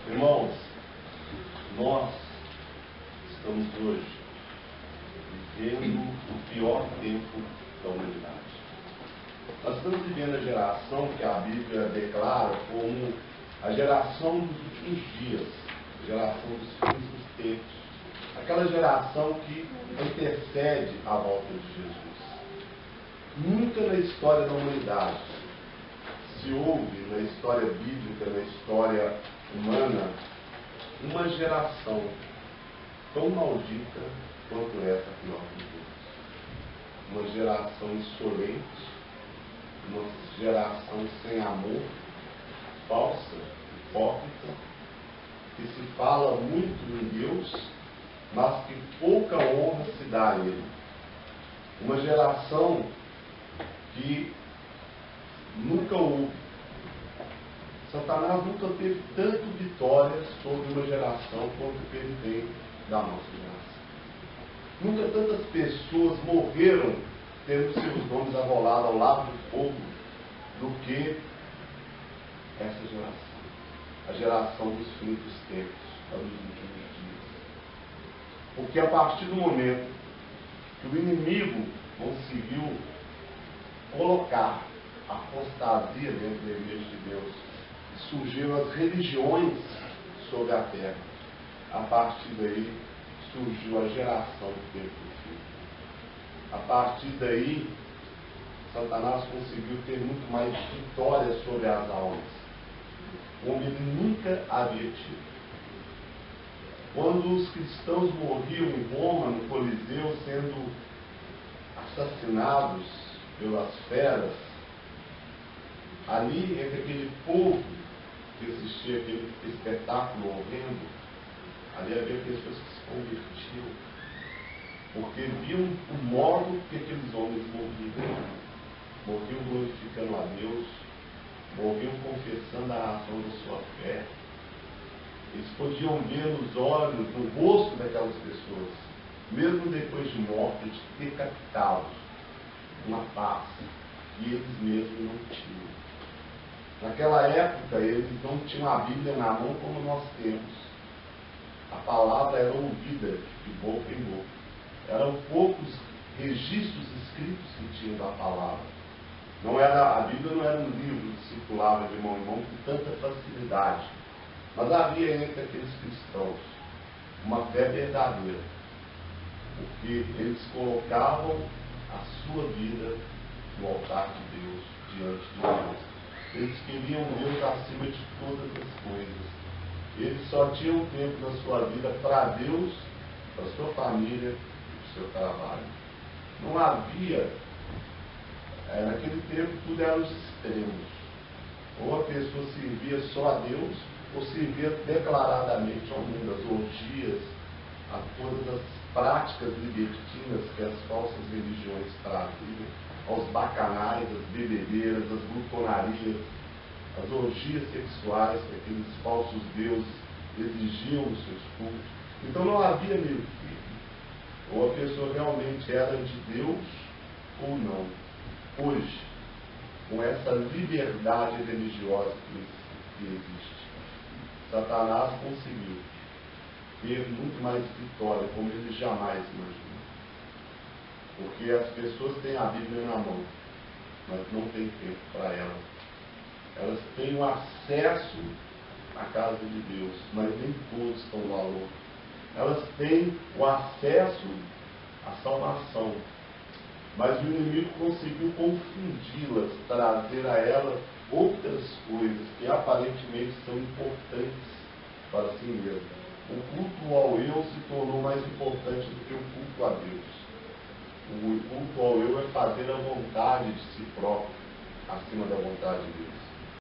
Irmãos, nós estamos hoje vivendo o pior tempo da humanidade. Nós estamos vivendo a geração que a Bíblia declara como a geração dos últimos dias, a geração dos fins dos tempos, aquela geração que antecede a volta de Jesus. Nunca na história da humanidade se houve, na história bíblica, na história humana, uma geração tão maldita quanto essa que nós vivemos. Uma geração insolente, uma geração sem amor, falsa, hipócrita, que se fala muito em Deus, mas que pouca honra se dá a Ele. Uma geração que nunca houve. Satanás nunca teve tanta vitória sobre uma geração quanto ele tem da nossa geração. Nunca tantas pessoas morreram tendo seus nomes arrolados ao lado do fogo do que essa geração. A geração dos fins dos tempos, a dos últimos dias. Porque a partir do momento que o inimigo conseguiu colocar a apostasia dentro da igreja de Deus, surgiram as religiões sobre a terra. A partir daí surgiu a geração do tempo do fim. A partir daí, Satanás conseguiu ter muito mais vitória sobre as almas, como ele nunca havia tido. Quando os cristãos morriam em Roma, no Coliseu, sendo assassinados pelas feras, ali entre aquele povo que assistia aquele espetáculo horrendo, ali havia pessoas que se convertiam, porque viam o modo que aqueles homens morriam. Morriam glorificando a Deus, morriam confessando a ação da sua fé. Eles podiam ver nos olhos, no rosto daquelas pessoas, mesmo depois de mortos, de decapitados, uma paz que eles mesmos não tinham. Naquela época, eles não tinham a Bíblia na mão como nós temos. A palavra era ouvida de boca em boca. Eram poucos registros escritos que tinham da palavra. A Bíblia não era um livro que circulava de mão em mão com tanta facilidade. Mas havia entre aqueles cristãos uma fé verdadeira. Porque eles colocavam a sua vida no altar de Deus, diante de Deus. Eles queriam Deus acima de todas as coisas. Eles só tinham tempo na sua vida para Deus, para a sua família e para o seu trabalho. Não havia, naquele tempo, tudo era os extremos. Ou a pessoa servia só a Deus, ou servia declaradamente ao mundo, as orgias, a todas as práticas libertinas que as falsas religiões traziam, aos bacanais, às bebedeiras, às glutonarias, às orgias sexuais que aqueles falsos deuses exigiam nos seus cultos. Então não havia meio termo. Ou a pessoa realmente era de Deus ou não. Hoje, com essa liberdade religiosa que existe, Satanás conseguiu ter muito mais vitória, como ele jamais imaginou. Porque as pessoas têm a Bíblia na mão, mas não têm tempo para ela. Elas têm o acesso à casa de Deus, mas nem todos estão valor. Elas têm o acesso à salvação, mas o inimigo conseguiu confundi-las, trazer a elas outras coisas que aparentemente são importantes para si mesmo. O culto ao eu se tornou mais importante do que o culto a Deus. O culto ao eu é fazer a vontade de si próprio acima da vontade de Deus.